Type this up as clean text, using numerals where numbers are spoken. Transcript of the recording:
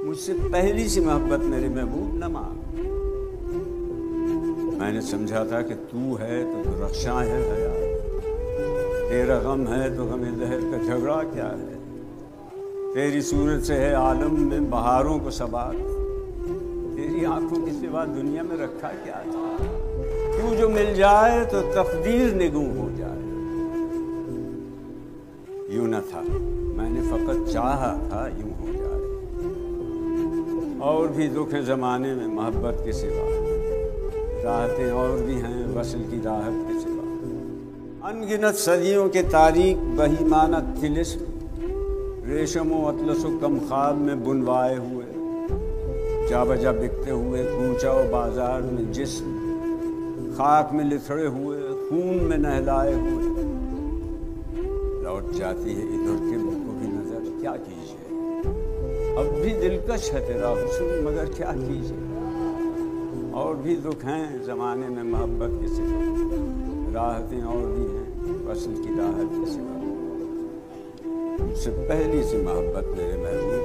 मुझसे पहली सी मोहब्बत मेरे महबूब न मांग। मैंने समझा था कि तू है तो रक्षा है हयात, तेरा गम है तो गम ज़हर का झगड़ा क्या है। तेरी सूरत से है आलम में बहारों को सबात, तेरी आंखों के सिवा दुनिया में रखा क्या था। तू जो मिल जाए तो तकदीर निगूं हो जाए। यूं न था, मैंने फकत चाहा था यूं हो जाए। और भी दुख है ज़माने में मोहब्बत के सिवा, राहतें और भी हैं वसल की राहत के सिवा। अनगिनत सदियों के तारीख बहीमाना तिलिस्म, रेशम व अतलस व कम ख्वाब में बुनवाए हुए, जा बजा बिकते हुए कूचा व बाजार में जिस्म, खाक में लिथड़े हुए खून में नहलाए हुए। लौट जाती है इधर के मुझको भी नजर, क्या कीजिए अब भी दिलकश है तेरा हुस्न मगर क्या कीजिए। और भी दुख हैं ज़माने में मोहब्बत के सिवा, राहतें और भी हैं वसल की राहत के सिवा। मुझसे पहली सी मोहब्बत मेरे महबूब